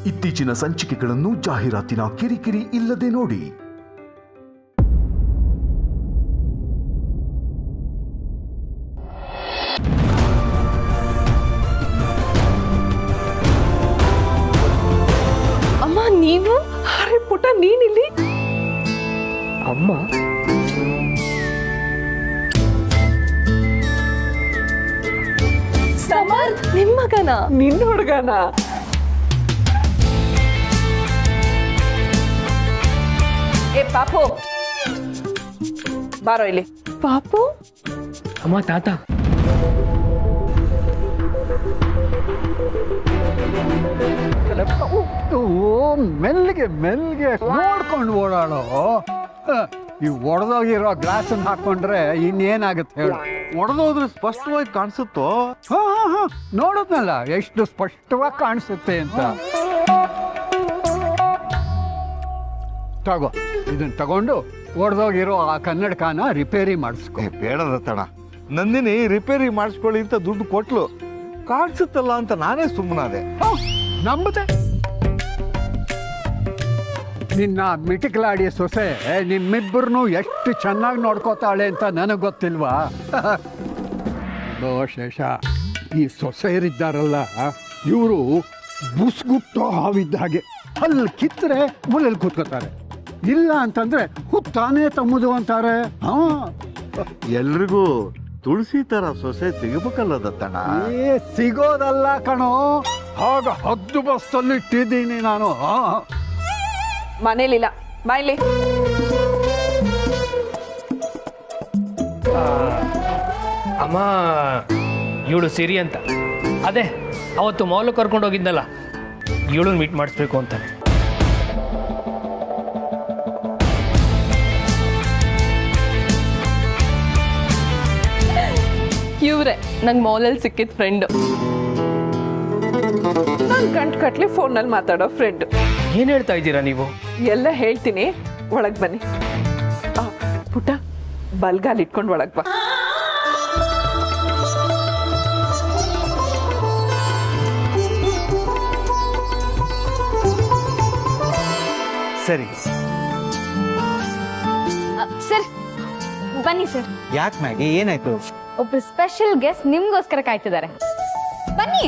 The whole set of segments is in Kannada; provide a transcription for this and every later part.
ಇತ್ತೀಚಿನ ಸಂಚಿಕೆಗಳನ್ನು ಜಾಹೀರಾತಿನ ಕಿರಿಕಿರಿ ಇಲ್ಲದೆ ನೋಡಿ. ಅಮ್ಮ ನೀವು? ಅರೆ ಪುಟ್ಟ ನೀನಿಲ್ಲಿ? ಅಮ್ಮ ಸಮರ್ಥ್ ನಿಮ್ಮ ಮಗನ? ನಿನ್ನ ಹುಡುಗನ? ಏ ಪಾಪು ಬಾರೋ ಇಲ್ಲಿ. ಪಾಪು ಅಮ್ಮ ತಾತ ಮೆಲ್ಲಿಗೆ ಮೆಲ್ಲಿಗೆ ನೋಡ್ಕೊಂಡು ಓಡಾಡೋ. ಈ ಒಡೆದೋಗಿರೋ ಗ್ಲಾಸ್ ಅನ್ನು ಹಾಕೊಂಡ್ರೆ ಇನ್ನೇನಾಗುತ್ತೆ ಹೇಳು? ಒಡೆದೋದ್ರೆ ಸ್ಪಷ್ಟವಾಗಿ ಕಾಣಿಸುತ್ತೋ? ನೋಡಿದ್ನಲ್ಲ ಎಷ್ಟು ಸ್ಪಷ್ಟವಾಗಿ ಕಾಣಿಸುತ್ತೆ ಅಂತ. ತಗೋ, ಇದನ್ನ ತಗೊಂಡು ಒಡೆದೋಗಿರೋ ಆ ಕನ್ನಡಕನ ರಿಪೇರಿ ಮಾಡಿಸ್ಕೊ. ಬೇಡ ರತಣ, ನಂದಿನಿ ರಿಪೇರಿ ಮಾಡಿಸ್ಕೊಳ್ಳಿ ಅಂತ ದುಡ್ಡು ಕೊಟ್ಲು, ಕಾಣಿಸುತ್ತಲ್ಲ ಅಂತ ನಾನೇ ಸುಮ್ಮನಾದೆ. ನಂಬುತ್ತೆ ನಿನ್ನ ಮಿಟಿಕಲಾಡಿಯ ಸೊಸೆ ನಿಮ್ಮಿಬ್ಬರನ್ನು ಎಷ್ಟು ಚೆನ್ನಾಗಿ ನೋಡ್ಕೋತಾಳೆ ಅಂತ ನನಗೆ ಗೊತ್ತಿಲ್ವಾ? ಶೇಷ, ಈ ಸೊಸೆಯರಿದ್ದಾರಲ್ಲ ಇವರು ಬುಸ್ಗುಪ್ತೋ ಹಾವಿದ್ದ ಹಾಗೆ. ಅಲ್ಲಿ ಕಿತ್ತರೆ ಮೂಲೆಯಲ್ಲಿ ಕೂತ್ಕೋತಾರೆ, ಇಲ್ಲ ಅಂತಂದ್ರೆ ಹುತ್ತಾನೇ ತಮ್ಮದು ಅಂತಾರೆ. ಎಲ್ರಿಗೂ ತುಳಸಿ ತರ ಸೊಸೆ ಸಿಗಬೇಕಲ್ಲ ದತ್ತಣ್ಣ? ಸಿಗೋದಲ್ಲ ಕಣೋ, ಆಗ ಹದ್ದು ಬಸ್ತಲ್ಲಿ ಇಟ್ಟಿದ್ದೀನಿ ನಾನು. ಮನೇಲಿಲ್ಲ, ಬಾಯ್ಲಿ. ಅಮ್ಮ ಇವಳು ಸಿರಿ ಅಂತ, ಅದೇ ಅವತ್ತು ಮಾಲ್ ಕರ್ಕೊಂಡು ಹೋಗಿದ್ನಲ್ಲ, ಇವಳನ್ನ ಮೀಟ್ ಮಾಡಿಸ್ಬೇಕು ಅಂತಾನೆ. ಇವ್ರೆ ನಂಗೆ ಮಾಲಲ್ಲಿ ಸಿಕ್ಕಿದ ಫ್ರೆಂಡು. ನಾನು ಗಂಟು ಕಟ್ಲಿ ಫೋನಲ್ಲಿ ಮಾತಾಡೋ ಫ್ರೆಂಡ್. ಏನು ಹೇಳ್ತಾ ಇದ್ದೀರಾ ನೀವು? ಎಲ್ಲ ಹೇಳ್ತೀನಿ, ಒಳಗೆ ಬನ್ನಿ. ಪುಟ್ಟ ಬಲ್ಗಾಲ್ ಇಟ್ಕೊಂಡು ಒಳಗೆ ಬಾ. ಸರಿ ಸರ್ ಬನ್ನಿ ಸರ್. ಯಾಕೆ ಮ್ಯಾಗಿ, ಏನಾಯ್ತು? ಒಬ್ರು ಸ್ಪೆಷಲ್ ಗೆಸ್ಟ್ ನಿಮ್ಗೋಸ್ಕರ ಕಾಯ್ತಿದ್ದಾರೆ, ಬನ್ನಿ.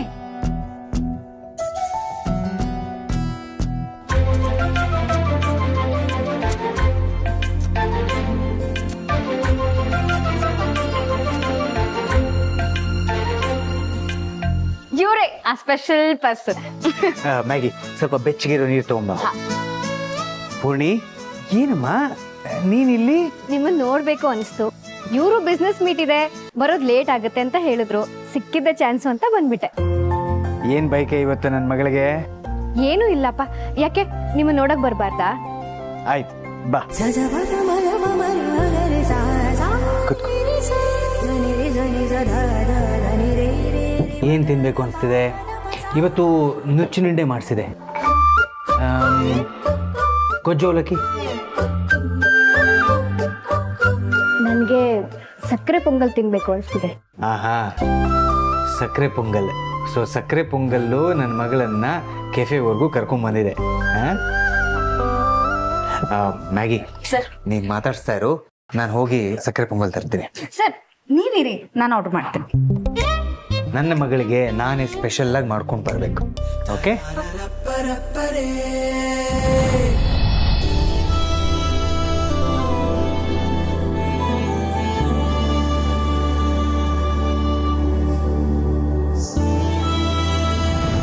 ಇವರೇ ಆ ಸ್ಪೆಷಲ್ ಪರ್ಸನ್. ಮ್ಯಾಗಿ, ಸ್ವಲ್ಪ ಬೆಚ್ಚಗಿರೋ ನೀರು ತಗೊಂಬ. ಪೂರ್ಣಿ, ಏನಮ್ಮ ನೀನಿಲ್ಲಿ? ನಿಮ್ಮನ್ನ ನೋಡ್ಬೇಕು ಅನಿಸ್ತು. ಇವರು ಬಿಸ್ನೆಸ್ ಮೀಟ್ ಇದೆ, ಬರೋದ್ ಲೇಟ್ ಆಗುತ್ತೆ ಅಂತ ಹೇಳಿದ್ರು. ಸಿಕ್ಕಿದ್ದ ಚಾನ್ಸು ಅಂತ ಬಂದ್ಬಿಟ್ಟೆ. ಏನ್ ಬೈಕೆ ಇವತ್ತು ನನ್ನ ಮಗಳಿಗೆ? ಏನೂ ಇಲ್ಲಪ್ಪ, ಯಾಕೆ ನಿಮ್ಮ ನೋಡಕ್ ಬರ್ಬಾರ್ದಾ? ಆಯ್ತು ಬಾ. ಕುತ್ಕೋ. ಏನ್ ತಿನ್ಬೇಕು ಅನ್ಸ್ತಿದೆ? ಇವತ್ತು ನುಚ್ಚಿನುಂಡೆ ಮಾಡಿಸಿದೆ, ಗೊಜ್ಜೋಲಕ್ಕಿ. ನನಗೆ ಸಕ್ಕರೆ ಪೊಂಗಲ್ ತಿನ್ಬೇಕು ಅನಿಸ್ತಿದೆ. ಆಹಾ, ಸಕ್ಕರೆ ಪೊಂಗಲ್. ಸೊ ಸಕ್ಕರೆ ಪೊಂಗಲ್ಲು ನನ್ನ ಮಗಳನ್ನ ಕೆಫೆವರೆಗೂ ಕರ್ಕೊಂಡ್ಬಂದಿದೆ. ಮ್ಯಾಗಿ ಸರ್, ನೀನ್ ಮಾತಾಡ್ಸ್ತಾ ಇರು, ನಾನು ಹೋಗಿ ಸಕ್ಕರೆ ಪೊಂಗಲ್ ತರ್ತೀನಿ. ಸರ್ ನೀವಿರಿ, ನಾನು ಆರ್ಡರ್ ಮಾಡ್ತೀನಿ. ನನ್ನ ಮಗಳಿಗೆ ನಾನೇ ಸ್ಪೆಷಲ್ ಆಗಿ ಮಾಡ್ಕೊಂಡು ಬರಬೇಕು. ಓಕೆ?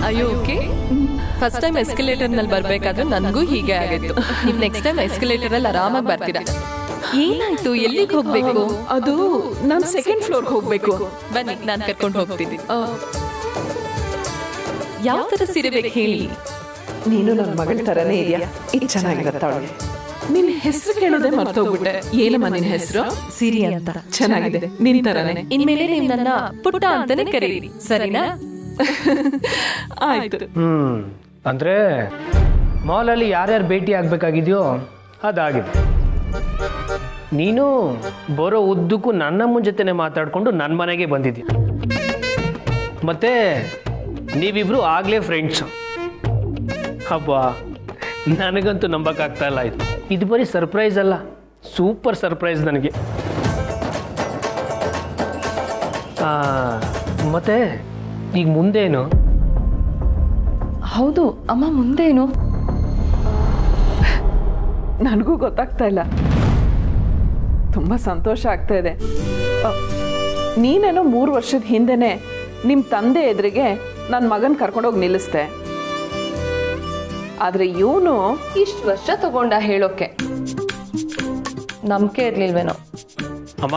ಅಯ್ಯೋ ಓಕೆ. ಫಸ್ಟ್ ಟೈಮ್ ಎಸ್ಕಲೇಟರ್ ನಲ್ಲಿ ಬರ್ಬೇಕಾದ್ರೆ ನನಗೂ ಹೀಗೆ ಆಗಿತ್ತು. ನೀವು ನೆಕ್ಸ್ಟ್ ಟೈಮ್ ಎಸ್ಕಲೇಟರ್ ಅಲ್ಲಿ ಆರಾಮಾಗಿ ಬರ್ತೀರಾ. ಏನಾಯ್ತು? ಎಲ್ಲಿಗೆ ಹೋಗ್ಬೇಕು? ಅದು ನಾನು ಸೆಕೆಂಡ್ ಫ್ಲೋರ್ಗೆ ಹೋಗ್ಬೇಕು. ಬನ್ನಿ, ನಾನು ಕರ್ಕೊಂಡು ಹೋಗ್ತೀನಿ. ಯಾವ ತರ ಸೀರೆ ಬೇಕು ಹೇಳಿ? ನೀನು ನನ್ನ ಮಗಳ ತರನೇ ಇದೆಯಾ? ಇದು ಚೆನ್ನಾಗಿರತ್ತಾಳೆ. ನಿನ್ನ ಹೆಸರು ಕೇಳೋದೇ ಮರ್ತೋಗ್ಬಿಟ್ಟೆ. ಏನಮ್ಮ ನಿನ್ನ ಹೆಸರು? ಸಿರಿ ಅಂತ. ಚೆನ್ನಾಗಿದೆ, ನಿನ್ ತರನೇ. ಇನ್ಮೇಲೆ ನೀವು ನನ್ನ ಪುಟ್ಟ ಅಂತಾನೆ ಕರೀರಿ, ಸರಿನಾ? ಆಯ್ತು. ಅಂದ್ರೆ ಮಾಲಲ್ಲಿ ಯಾರ್ಯಾರು ಭೇಟಿ ಆಗ್ಬೇಕಾಗಿದೆಯೋ ಅದಾಗಿದೆ. ನೀನು ಬರೋ ಉದ್ದಕ್ಕೂ ನನ್ನಮ್ಮನ ಜೊತೆನೆ ಮಾತಾಡ್ಕೊಂಡು ನನ್ನ ಮನೆಗೆ ಬಂದಿದ್ದೀಯ. ಮತ್ತೆ ನೀವಿಬ್ರು ಆಗ್ಲೇ ಫ್ರೆಂಡ್ಸು. ಹಬ್ಬ ನನಗಂತೂ ನಂಬಕ್ಕಾಗ್ತಾ ಇಲ್ಲ ಆಯ್ತು. ಇದು ಬರೀ ಸರ್ಪ್ರೈಸ್ ಅಲ್ಲ, ಸೂಪರ್ ಸರ್ಪ್ರೈಸ್ ನನಗೆ. ಮತ್ತೆ ಈಗ ಮುಂದೇನು? ಹೌದು ಅಮ್ಮ, ಮುಂದೇನು? ನನಗೂ ಗೊತ್ತಾಗ್ತಾ ಇಲ್ಲ. ತುಂಬ ಸಂತೋಷ ಆಗ್ತಾ ಇದೆ. ನೀನೇನೋ 3 ವರ್ಷದ ಹಿಂದೆನೆ ನಿಮ್ಮ ತಂದೆ ಎದುರಿಗೆ ನನ್ನ ಮಗನ ಕರ್ಕೊಂಡೋಗಿ ನಿಲ್ಲಿಸ್ದೆ. ಆದರೆ ಇವನು ಇಷ್ಟು ವರ್ಷ ತಗೊಂಡ ಹೇಳೋಕೆ ನಂಬಿಕೆ ಇರ್ಲಿಲ್ವೇನೋ. ಅಮ್ಮ,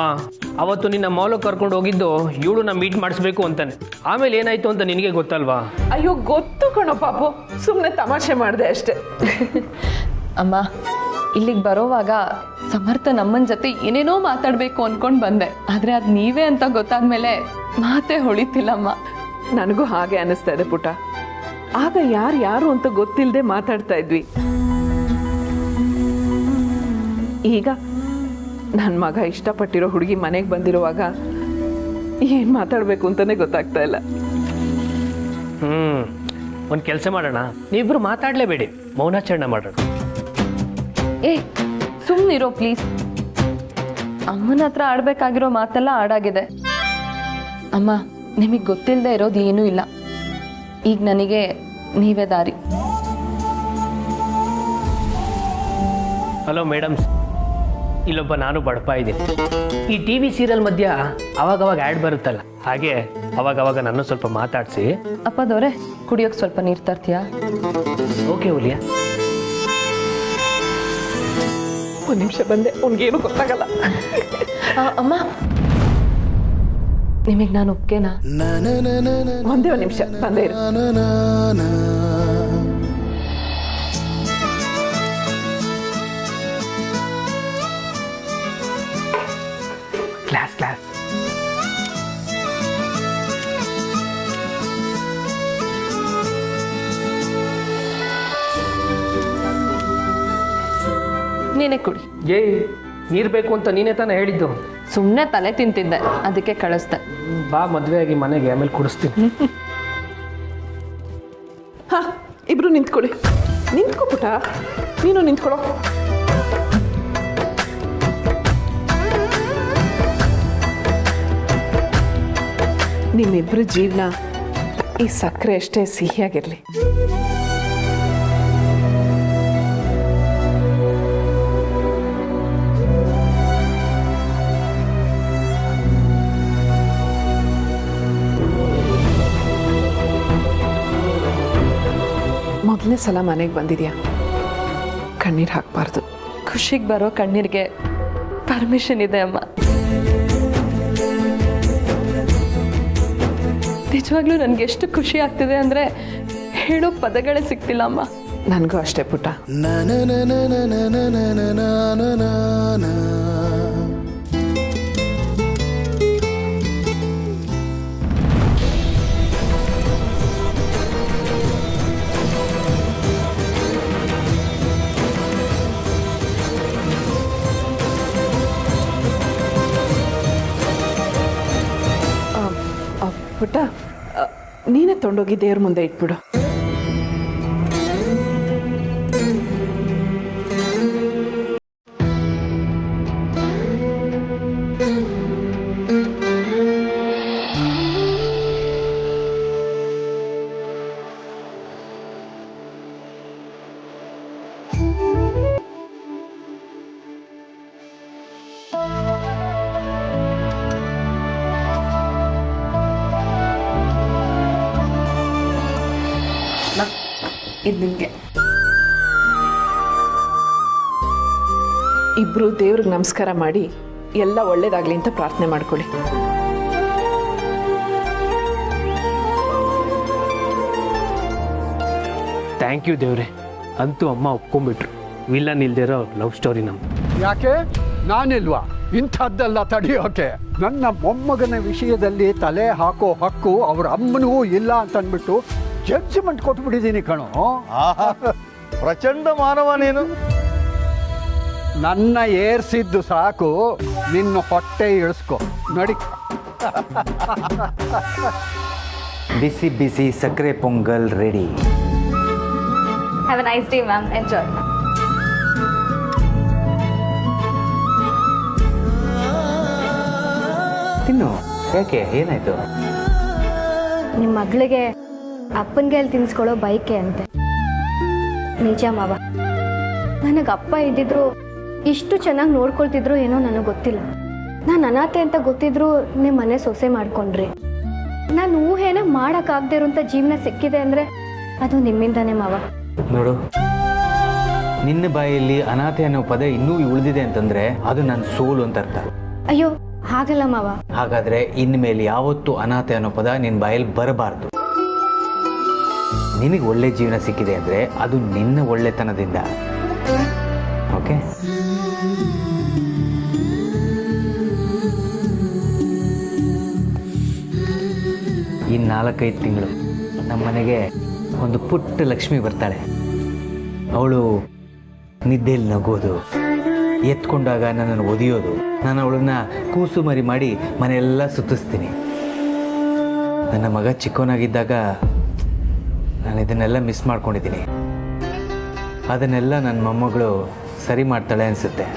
ಅವತ್ತು ನಿನ್ನ ಮೌಲಕ್ಕೆ ಕರ್ಕೊಂಡು ಹೋಗಿದ್ದು ಇವಳನ್ನ ಮೀಟ್ ಮಾಡಿಸ್ಬೇಕು ಅಂತಾನೆ. ಆಮೇಲೆ ಏನಾಯ್ತು ಅಂತ ನಿನಗೆ ಗೊತ್ತಲ್ವಾ? ಅಯ್ಯೋ ಗೊತ್ತು ಕಣೋ ಪಾಪು, ಸುಮ್ಮನೆ ತಮಾಷೆ ಮಾಡಿದೆ ಅಷ್ಟೆ. ಅಮ್ಮ, ಇಲ್ಲಿಗೆ ಬರೋವಾಗ ಸಮರ್ಥ ನಮ್ಮನ ಜೊತೆ ಏನೇನೋ ಮಾತಾಡಬೇಕು ಅನ್ಕೊಂಡು ಬಂದೆ. ಆದರೆ ಅದು ನೀವೇ ಅಂತ ಗೊತ್ತಾದ್ಮೇಲೆ ಮಾತೇ ಹೊಳಿತಿಲ್ಲಮ್ಮ. ನನಗೂ ಹಾಗೆ ಅನಿಸ್ತಾ ಇದೆ ಪುಟ. ಆಗ ಯಾರು ಅಂತ ಗೊತ್ತಿಲ್ಲದೆ ಮಾತಾಡ್ತಾ ಇದ್ವಿ. ಈಗ ನನ್ನ ಮಗ ಇಷ್ಟಪಟ್ಟಿರೋ ಹುಡುಗಿ ಮನೆಗೆ ಬಂದಿರುವಾಗ ಏನು ಮಾತಾಡಬೇಕು ಅಂತಲೇ ಗೊತ್ತಾಗ್ತಾ ಇಲ್ಲ. ಒಂದು ಕೆಲಸ ಮಾಡೋಣ, ನೀವಿಬ್ರು ಮಾತಾಡಲೇಬೇಡಿ, ಮೌನಾಚರಣೆ ಮಾಡೋಣ. ಏ ಸುಮ್ಮನಿರೋ ಪ್ಲೀಸ್. ಅಮ್ಮನ ಹತ್ರ ಆಡ್ಬೇಕಾಗಿರೋ ಮಾತೆಲ್ಲ ಆಡಾಗಿದೆ. ಅಮ್ಮ, ನಿಮಗೆ ಗೊತ್ತಿಲ್ಲದೆ ಇರೋದು ಏನೂ ಇಲ್ಲ. ಈಗ ನನಗೆ ನೀವೇ ದಾರಿ. ಹಲೋ ಮೇಡಮ್ಸ್, ಇಲ್ಲೊಬ್ಬ ನಾನು ಬಡಪ ಇದ್ದೀನಿ. ಈ TV ಸೀರಿಯಲ್ ಮಧ್ಯ ಅವಾಗವಾಗ ಆ್ಯಡ್ ಬರುತ್ತಲ್ಲ, ಹಾಗೆ ಅವಾಗವಾಗ ನನ್ನ ಸ್ವಲ್ಪ ಮಾತಾಡಿಸಿ. ಅಪ್ಪದವ್ರೆ, ಕುಡಿಯೋಕೆ ಸ್ವಲ್ಪ ನೀರು ತರ್ತೀಯಾ? ಓಕೆ ಹುಲಿಯಾ. ಒಂದು ನಿಮಿಷ ಬಂದೆ, ಅವ್ನಿಗೇನು ಗೊತ್ತಾಗಲ್ಲ. ಅಮ್ಮ, ನಿಮಗೆ ನಾನು ಒಪ್ಕೆನಾ? ಒಂದೇ ಒಂದು ನಿಮಿಷ ಬಂದೇ ಇರು. Class class. ನೀನೇ ಕುಡಿ. ಏಯ್, ನೀರು ಬೇಕು ಅಂತ ನೀನೇ ತಾನೇ ಹೇಳಿದ್ದು. ಸುಮ್ಮನೆ ತಲೆ ತಿಂತಿದ್ದೆ, ಅದಕ್ಕೆ ಕಳಿಸ್ದೆ. ಬಾ, ಮದುವೆ ಆಗಿ ಮನೆಗೆ, ಆಮೇಲೆ ಕುಡಿಸ್ತೀನಿ. ಹಾ, ಇಬ್ರು ನಿಂತ್ಕೊಳ್ಳಿ. ನಿಂತ್ಕೋ ಪುಟ, ನೀನು ನಿಂತ್ಕೊಳ್ಳೋ. ನಿಮ್ಮಿಬ್ರ ಜೀವನ ಈ ಸಕ್ಕರೆ ಅಷ್ಟೇ ಸಿಹಿಯಾಗಿರ್ಲಿ. ಮೊದಲನೇ ಸಲ ಮನೆಗೆ ಬಂದಿದ್ಯಾ, ಕಣ್ಣೀರು ಹಾಕಬಾರ್ದು. ಖುಷಿಗೆ ಬರೋ ಕಣ್ಣೀರಿಗೆ ಪರ್ಮಿಷನ್ ಇದೆ ಅಮ್ಮ. ನಿಜವಾಗ್ಲೂ ನನಗೆ ಎಷ್ಟು ಖುಷಿ ಆಗ್ತಿದೆ ಅಂದರೆ ಹೇಳೋ ಪದಗಳೇ ಸಿಗ್ತಿಲ್ಲ ಅಮ್ಮ. ನನಗೂ ಅಷ್ಟೇ ಪುಟ್ಟ. ಪುಟ್ಟ, ನೀನೇ ತೊಗೊಂಡೋಗಿ ದೇವ್ರ ಮುಂದೆ ಇಟ್ಬಿಡು. ಇದು ನಿಮಗೆ. ಇಬ್ರು ದೇವ್ರಿಗೆ ನಮಸ್ಕಾರ ಮಾಡಿ ಎಲ್ಲ ಒಳ್ಳೇದಾಗ್ಲಿ ಅಂತ ಪ್ರಾರ್ಥನೆ ಮಾಡ್ಕೊಳ್ಳಿ. ಥ್ಯಾಂಕ್ ಯು ದೇವ್ರೆ, ಅಂತೂ ಅಮ್ಮ ಒಪ್ಕೊಂಡ್ಬಿಟ್ರು. ವಿಲ್ಲನ್ ಇಲ್ದಿರೋ ಲವ್ ಸ್ಟೋರಿ ನಮ್ದು. ಯಾಕೆ ನಾನಿಲ್ವಾ ಇಂಥದ್ದೆಲ್ಲ ತಡೆಯೋಕೆ? ನನ್ನ ಮೊಮ್ಮಗನ ವಿಷಯದಲ್ಲಿ ತಲೆ ಹಾಕೋ ಹಕ್ಕು ಅವ್ರ ಅಮ್ಮನಿಗೂ ಇಲ್ಲ ಅಂತ ಅಂದ್ಬಿಟ್ಟು ಜಡ್ಜ್ಮೆಂಟ್ ಕೊಟ್ಬಿಟ್ಟಿದ್ದೀನಿ ಕಣೋ. ಪ್ರಚಂಡ ಮಾನವ ನೀನು. ನನ್ನ ಏರ್ಸಿದ್ದು ಸಾಕು, ನಿನ್ನ ಹೊಟ್ಟೆ ಇಳಿಸ್ಕೊ ನಡಿ. ಬಿಸಿ ಬಿಸಿ ಸಕ್ಕರೆ pongal ready. Have a nice day ma'am, enjoy. ತಿನ್ನು. ಯಾಕೆ, ಏನಾಯ್ತು? ನಿಮ್ಮ ಮಗಳಿಗೆ ಅಪ್ಪನ ಕೈಯಲ್ಲಿ ತಿನ್ಸ್ಕೊಳ್ಳೋ ಬೈಕೆ ಅಂತೆ. ನಿಜ ಮಾವ, ನನಗೆ ಅಪ್ಪ ಇದ್ದಿದ್ರು ಇಷ್ಟು ಚೆನ್ನಾಗಿ ನೋಡ್ಕೊಳ್ತಿದ್ರು ಏನೋ ನನಗೆ ಗೊತ್ತಿಲ್ಲ. ನಾನು ಅನಾಥೆ ಅಂತ ಗೊತ್ತಿದ್ರು ನಿಮ್ಮ ಮನೆ ಸೊಸೆ ಮಾಡ್ಕೊಂಡ್ರಿ. ನಾನು ಊಹೆನ ಮಾಡೋಕ್ಕಾಗದೇ ಇರೋಂಥ ಜೀವನ ಸಿಕ್ಕಿದೆ ಅಂದರೆ ಅದು ನಿಮ್ಮಿಂದಾನೇ ಮಾವ. ನೋಡು, ನಿನ್ನ ಬಾಯಲ್ಲಿ ಅನಾಥೆ ಅನ್ನೋ ಪದ ಇನ್ನೂ ಉಳಿದಿದೆ ಅಂತಂದ್ರೆ ಅದು ನನ್ನ ಸೋಲು ಅಂತ ಅರ್ಥ. ಅಯ್ಯೋ ಹಾಗಲ್ಲ ಮಾವ. ಹಾಗಾದ್ರೆ ಇನ್ಮೇಲೆ ಯಾವತ್ತೂ ಅನಾಥೆ ಅನ್ನೋ ಪದ ನಿನ್ನ ಬಾಯಲ್ಲಿ ಬರಬಾರ್ದು. ನಿನಗೆ ಒಳ್ಳೆ ಜೀವನ ಸಿಕ್ಕಿದೆ ಅಂದರೆ ಅದು ನಿನ್ನ ಒಳ್ಳೆತನದಿಂದ. ಓಕೆ? ಈ 4-5 ತಿಂಗಳು ನಮ್ಮ ಮನೆಗೆ ಒಂದು ಪುಟ್ಟ ಲಕ್ಷ್ಮಿ ಬರ್ತಾಳೆ. ಅವಳು ನಿದ್ದೆಯಲ್ಲಿ ನಗೋದು, ಎತ್ಕೊಂಡಾಗ ನನ್ನನ್ನು ಒದಿಯೋದು, ನಾನು ಅವಳನ್ನ ಕೂಸು ಮರಿ ಮಾಡಿ ಮನೆಯೆಲ್ಲ ಸುತ್ತಿಸ್ತೀನಿ. ನನ್ನ ಮಗ ಚಿಕ್ಕವನಾಗಿದ್ದಾಗ ನಾನು ಇದನ್ನೆಲ್ಲ ಮಿಸ್ ಮಾಡ್ಕೊಂಡಿದ್ದೀನಿ. ಅದನ್ನೆಲ್ಲ ನನ್ನ ಮೊಮ್ಮಗಳು ಸರಿ ಮಾಡ್ತಾಳೆ ಅನಿಸುತ್ತೆ.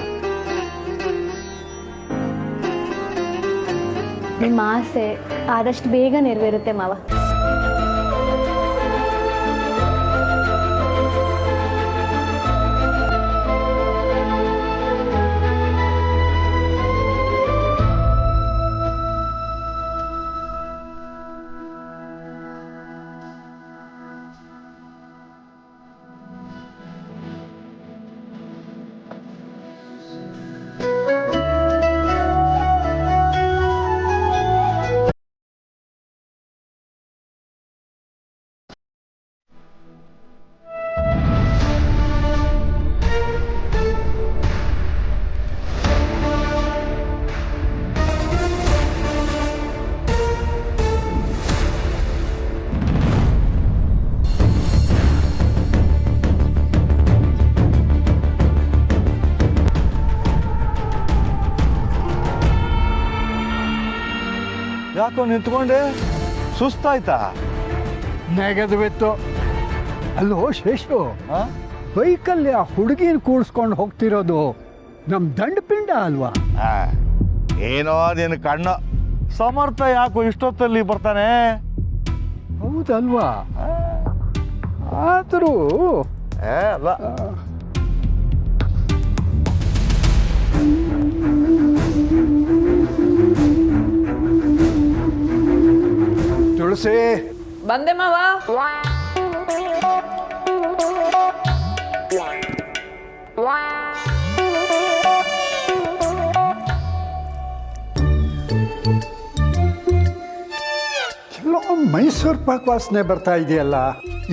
ನಿಮ್ಮ ಆಸೆ ಆದಷ್ಟು ಬೇಗ ನೆರವೇರುತ್ತೆ ಮಾವ. ಯಾಕೋ ನಿಂತ್ಕೊಂಡೆ? ಸುಸ್ತಾಯ್ತಾ? ನೆಗೆದು ಬಿತ್ತು. ಅಲ್ಲೋ ಶೇಷು, ಬೈಕಲ್ಲಿ ಆ ಹುಡುಗಿನ ಕೂಡಿಸ್ಕೊಂಡು ಹೋಗ್ತಿರೋದು ನಮ್ಮ ದಂಡಪಿಂಡ ಅಲ್ವಾ? ಏನೋ ನಿನ್ನ ಕಣ್ಣು. ಸಮರ್ಥ ಯಾಕೋ ಇಷ್ಟೊತ್ತಲ್ಲಿ ಬರ್ತಾನೆ? ಹೌದಲ್ವಾ? ಆದರೂ ಅಲ್ಲ, ತುಳಸಿ ಬಂದೆ ಮಾವ. ಎಲ್ಲೋ ಮೈಸೂರು ಪಾಕ್ ವಾಸನೆ ಬರ್ತಾ ಇದೆಯಲ್ಲ.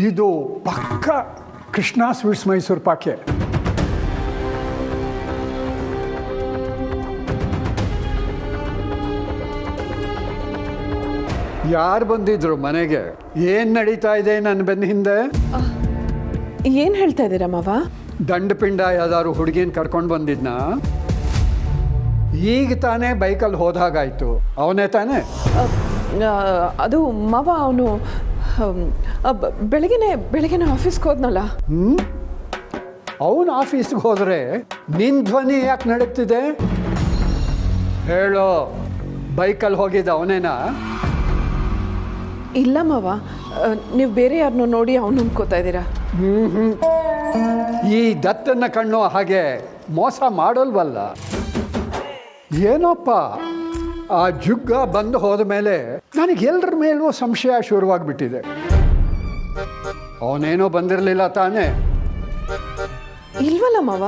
ಇದು ಪಕ್ಕ ಕೃಷ್ಣ ಸ್ವೀಟ್ಸ್ ಮೈಸೂರು ಪಾಕೆ. ಯಾರು ಬಂದಿದ್ರು ಮನೆಗೆ? ಏನ್ ನಡೀತಾ ಇದೆ ನನ್ನ ಬೆನ್ನ ಹಿಂದೆ? ಏನು ಹೇಳ್ತಾ ಇದ್ದೀರಾ ಮಾವ? ದಂಡಪಿಂಡ ಯಾವ್ದಾದ್ರು ಹುಡುಗಿನ ಕರ್ಕೊಂಡು ಬಂದಿದ್ನ? ಈಗ ತಾನೇ ಬೈಕಲ್ಲಿ ಹೋದಾಗಾಯ್ತು. ಅವನೇ ತಾನೇ? ಅದು ಮಾವ, ಅವನು ಬೆಳಗ್ಗೆನೆ ಆಫೀಸ್ಗೆ ಹೋದ್ನಲ್ಲ. ಅವನು ಆಫೀಸ್ಗೆ ಹೋದರೆ ನಿನ್ನ ಧ್ವನಿ ಯಾಕೆ ನಡೀತಿದೆ? ಹೇಳೋ, ಬೈಕಲ್ಲಿ ಹೋಗಿದ್ದ ಅವನೇನಾ? ಇಲ್ಲ ಮಾವ, ನೀವು ಬೇರೆ ಯಾರನ್ನೋ ನೋಡಿ ಅವನು ಅನ್ಕೋತಾ ಇದ್ದೀರಾ. ಈ ದತ್ತನ್ನ ಕಣ್ಣು ಹಾಗೆ ಮೋಸ ಮಾಡೋಲ್ವಲ್ಲ. ಏನೋಪ್ಪ, ಆ ಜುಗ್ಗ ಬಂದು ಹೋದ ಮೇಲೆ ನನಗೆ ಎಲ್ಲರ ಮೇಲೂ ಸಂಶಯ ಶುರುವಾಗ್ಬಿಟ್ಟಿದೆ. ಅವನೇನೋ ಬಂದಿರಲಿಲ್ಲ ತಾನೇ? ಇಲ್ವಲ್ಲ ಮಾವ.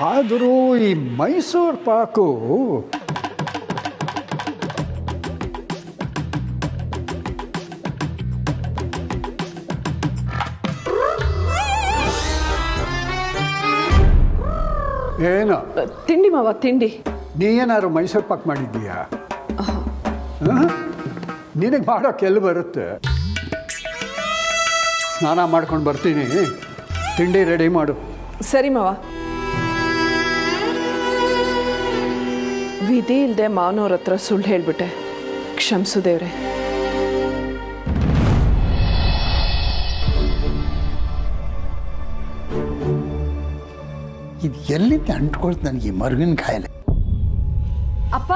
ಆದರೂ ಈ ಮೈಸೂರು ಪಾಕು ಏನು? ತಿಂಡಿ ಮಾವ, ತಿಂಡಿ. ನೀ ಏನಾದ್ರು ಮೈಸೂರು ಪಾಕ್ ಮಾಡಿದ್ದೀಯಾ? ನಿನಗೆ ಮಾಡೋಕೆ ಎಲ್ಲಿ ಬರುತ್ತೆ? ಸ್ನಾನ ಮಾಡ್ಕೊಂಡು ಬರ್ತೀನಿ, ತಿಂಡಿ ರೆಡಿ ಮಾಡು. ಸರಿ ಮಾವ. ವಿಧಿ ಇಲ್ಲದೆ ಮಾವನವ್ರ ಹತ್ರ ಸುಳ್ಳು ಹೇಳಿಬಿಟ್ಟೆ, ಕ್ಷಮಿಸು ದೇವ್ರೆ. ಇದು ಎಲ್ಲಿಂದ ಅಂಟ್ಕೊಳ್ತು ನನಗೆ ಈ ಮರುಗಿನ ಕಾಯಿಲೆ. ಅಪ್ಪ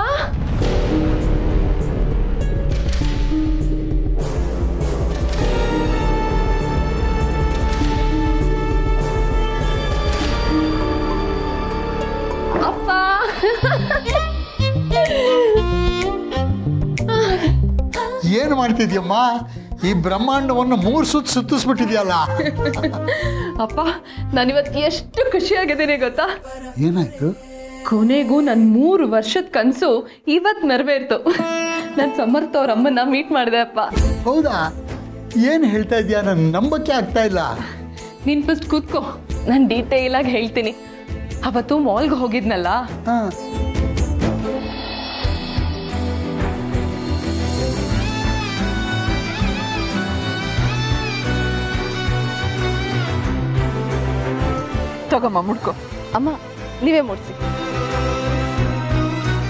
ಅಪ್ಪ ಏನು ಮಾಡ್ತಿದ್ಯಮ್ಮ? ಈ ಬ್ರಹ್ಮಾಂಡವನ್ನು 3 ಸುತ್ತು ಸುತ್ತಿಸ್ಬಿಟ್ಟಿದ್ಯಲ್ಲ. ಅಪ್ಪ ನಾನಿವತ್ತು ಎಷ್ಟು ಖುಷಿಯಾಗಿದ್ದೀನಿ ಗೊತ್ತಾ? ಏನಾಯ್ತು? ಕೊನೆಗೂ ನನ್ನ 3 ವರ್ಷದ ಕನಸು ಇವತ್ತು ನೆರವೇರ್ತು. ನಾನು ಸಮರ್ಥ ಅವ್ರ ಅಮ್ಮನ ಮೀಟ್ ಮಾಡಿದೆ ಅಪ್ಪ. ಹೌದಾ? ಏನು ಹೇಳ್ತಾ ಇದೆಯಾ? ನನ್ನ ನಂಬಕ್ಕೆ ಆಗ್ತಾ ಇಲ್ಲ. ನೀನು ಫಸ್ಟ್ ಕೂತ್ಕೋ, ನಾನು ಡೀಟೇಲಾಗಿ ಹೇಳ್ತೀನಿ. ಅವತ್ತು ಮಾಲ್ಗೆ ಹೋಗಿದ್ನಲ್ಲ, ಹಾಂ, ತಗೊಮ್ಮ ಮುಡ್ಕೊ. ಅಮ್ಮ ನೀವೇ ಮುಡ್ಸಿ.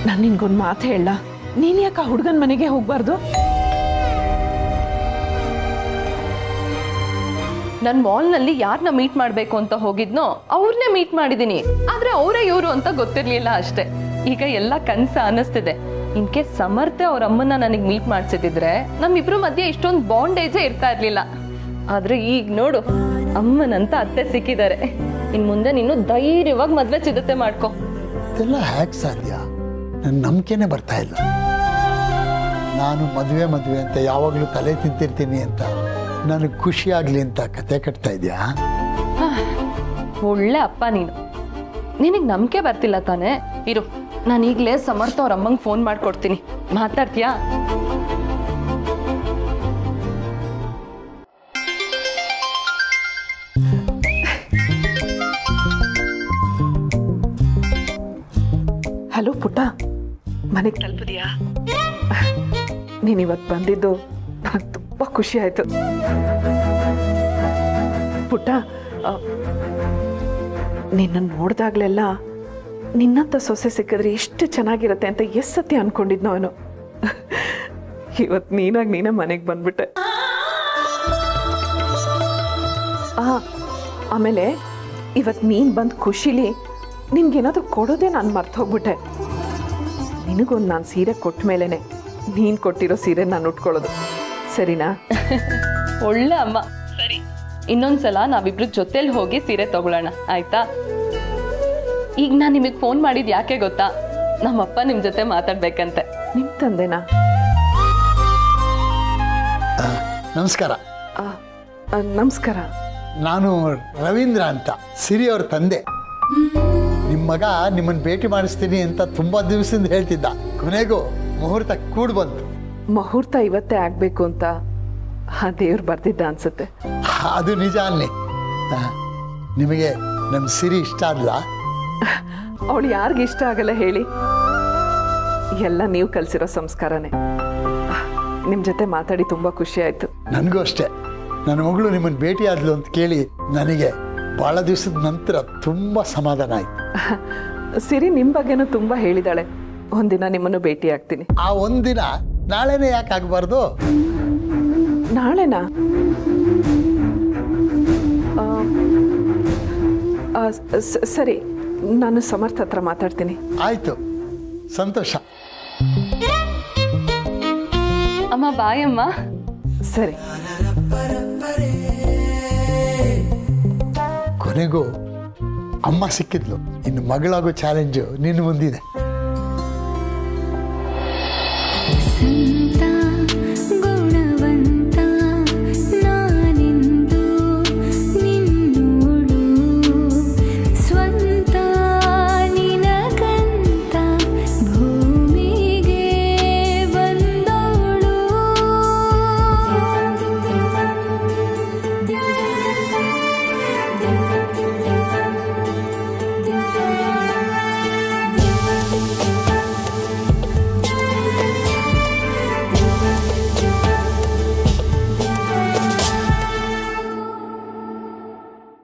ನಾನು ನಿನ್ಗೊಂದು ಮಾತು ಹೇಳ, ನೀನು ಯಾಕೆ ಆ ಹುಡುಗನ ಮನೆಗೆ ಹೋಗ್ಬಾರ್ದು? ನಾನು ಮಾಲ್ನಲ್ಲಿ ಯಾರನ್ನ ಮೀಟ್ ಮಾಡಬೇಕು ಅಂತ ಹೋಗಿದ್ನೋ ಅವ್ರನ್ನೇ ಮೀಟ್ ಮಾಡಿದ್ದೀನಿ. ಆದ್ರೆ ಅವರೇ ಇವರು ಅಂತ ಗೊತ್ತಿರ್ಲಿಲ್ಲ ಅಷ್ಟೇ. ಈಗ ಎಲ್ಲ ಕನಸ ಅನ್ನಿಸ್ತಿದೆ. ಇನ್ ಕೇಸ್ ಸಮರ್ಥ ಅವ್ರ ಅಮ್ಮನ ನನಗೆ ಮೀಟ್ ಮಾಡಿಸಿದ್ರೆ ನಮ್ಮಿಬ್ರು ಮಧ್ಯೆ ಇಷ್ಟೊಂದು ಬಾಂಡೇಜೇ ಇರ್ತಾ ಇರ್ಲಿಲ್ಲ. ಆದ್ರೆ ಈಗ ನೋಡು, ಅಮ್ಮನಂತ ಅತ್ತೆ ಸಿಕ್ಕಿದ್ದಾರೆ. ಇನ್ ಮುಂದೆ ನೀನು ಧೈರ್ಯವಾಗಿ ಮದ್ವೆ ಸಿದ್ಧತೆ ಮಾಡ್ಕೊ. ಇದೆಲ್ಲ ಹ್ಯಾಕ್ ಸಾಧ್ಯ? ನನ್ನ ನಂಬಿಕೆನೇ ಬರ್ತಾ ಇಲ್ಲ. ನಾನು ಮದುವೆ ಅಂತ ಯಾವಾಗಲೂ ತಲೆ ತಿಂತಿರ್ತೀನಿ ಅಂತ ನನಗೆ ಖುಷಿ ಆಗಲಿ ಅಂತ ಕತೆ ಕಟ್ತಾ ಇದೆಯಾ? ಒಳ್ಳೆ ಅಪ್ಪ ನೀನು. ನಿನಗೆ ನಂಬಿಕೆ ಬರ್ತಿಲ್ಲ ತಾನೇ? ಇರು, ನಾನು ಈಗಲೇ ಸಮರ್ಥ ಅವ್ರ ಅಮ್ಮಂಗೆ ಫೋನ್ ಮಾಡ್ಕೊಡ್ತೀನಿ. ಮಾತಾಡ್ತೀಯಾ? ಹಲೋ ಪುಟ್ಟ, ಮನೆಗೆ ತಲುಪಿದ್ಯಾ? ನೀನು ಇವತ್ತು ಬಂದಿದ್ದು ನನಗೆ ತುಂಬ ಖುಷಿ ಆಯಿತು ಪುಟ್ಟ. ನಿನ್ನನ್ನು ನೋಡಿದಾಗಲೆಲ್ಲ ನಿನ್ನಂಥ ಸೊಸೆ ಸಿಕ್ಕಿದ್ರೆ ಎಷ್ಟು ಚೆನ್ನಾಗಿರುತ್ತೆ ಅಂತ ಎಷ್ಟು ಸತಿ ಅಂದ್ಕೊಂಡಿದ್ನೋ ಅವನು. ಇವತ್ತು ನೀನೇ ಮನೆಗೆ ಬಂದ್ಬಿಟ್ಟೆ. ಆಮೇಲೆ ಇವತ್ತು ನೀನು ಬಂದು ಖುಷಿಲಿ ನಿನ್ಗೇನಾದರೂ ಕೊಡೋದೇ ನಾನು ಮರ್ತು ಹೋಗ್ಬಿಟ್ಟೆ. ನಿನಗೊಂದು ನಾನು ಸೀರೆ ಕೊಟ್ಟ ಮೇಲೇ ನೀನು ಕೊಟ್ಟಿರೋ ಸೀರೆ ನಾನು ಉಟ್ಕೊಳ್ಳೋದು, ಸರಿನಾ? ಒಳ್ಳೆ ಅಮ್ಮ. ಸರಿ, ಇನ್ನೊಂದ್ಸಲ ನಾವಿಬ್ರು ಜೊತೆಲಿ ಹೋಗಿ ಸೀರೆ ತಗೊಳ್ಳೋಣ, ಆಯ್ತಾ? ಈಗ ನಾನು ನಿಮಗೆ ಫೋನ್ ಮಾಡಿದ್ ಯಾಕೆ ಗೊತ್ತಾ? ನಮ್ಮಪ್ಪ ನಿಮ್ಮ ಜೊತೆ ಮಾತಾಡ್ಬೇಕಂತೆ. ನಿಮ್ಮ ತಂದೆನಾ? ನಮಸ್ಕಾರ. ನಮಸ್ಕಾರ. ನಾನು ರವೀಂದ್ರ ಅಂತ, ಸಿರಿ ಅವ್ರ ತಂದೆ. ನಿಮ್ಮ ಮಗ ನಿಮ್ಮನ್ನು ಭೇಟಿ ಮಾಡಿಸ್ತೀನಿ ಅಂತ ತುಂಬ ದಿವಸದಿಂದ ಹೇಳ್ತಿದ್ದ. ಕೊನೆಗೂ ಮುಹೂರ್ತ ಕೂಡ್ ಬಂತು. ಮುಹೂರ್ತ ಇವತ್ತೇ ಆಗಬೇಕು ಅಂತ ಆ ದೇವ್ರು ಬರ್ದಿದ್ದ ಅನ್ಸುತ್ತೆ. ಅದು ನಿಜ ಅನ್ನಿ. ನಿಮಗೆ ನಮ್ಮ ಸಿರಿ ಇಷ್ಟ ಅಲ್ಲ? ಅವಳು ಯಾರಿಗೆ ಇಷ್ಟ ಆಗಲ್ಲ ಹೇಳಿ? ಎಲ್ಲ ನೀವು ಕಲಿಸಿರೋ ಸಂಸ್ಕಾರನೇ. ನಿಮ್ಮ ಜೊತೆ ಮಾತಾಡಿ ತುಂಬ ಖುಷಿ ಆಯಿತು. ನನಗೂ ಅಷ್ಟೇ. ನನ್ನ ಮಗಳು ನಿಮ್ಮನ್ನು ಭೇಟಿ ಆದ್ಲು ಅಂತ ಕೇಳಿ ನನಗೆ ಭಾಳ ದಿವಸದ ನಂತರ ತುಂಬ ಸಮಾಧಾನ ಆಯಿತು. ಸಿರಿ ನಿಮ್ಮ ಬಗ್ಗೆನೂ ತುಂಬ ಹೇಳಿದಾಳೆ. ಒಂದಿನ ನಿಮ್ಮನ್ನು ಭೇಟಿ ಆಗ್ತೀನಿ. ಆ ಒಂದಿನ ನಾಳೆನೇ ಯಾಕೆ ಆಗಬಾರ್ದು? ನಾಳೆನಾ? ಸರಿ, ನಾನು ಸಮರ್ಥ ಹತ್ರ ಮಾತಾಡ್ತೀನಿ. ಆಯಿತು, ಸಂತೋಷ. ಅಮ್ಮ ಬಾಯಮ್ಮ. ಸರಿ. ಕೊನೆಗೂ ಅಮ್ಮ ಸಿಕ್ಕಿದ್ಲು. ಇನ್ನು ಮಗಳಾಗೋ ಚಾಲೆಂಜು ನಿನ್ನ ಮುಂದಿದೆ.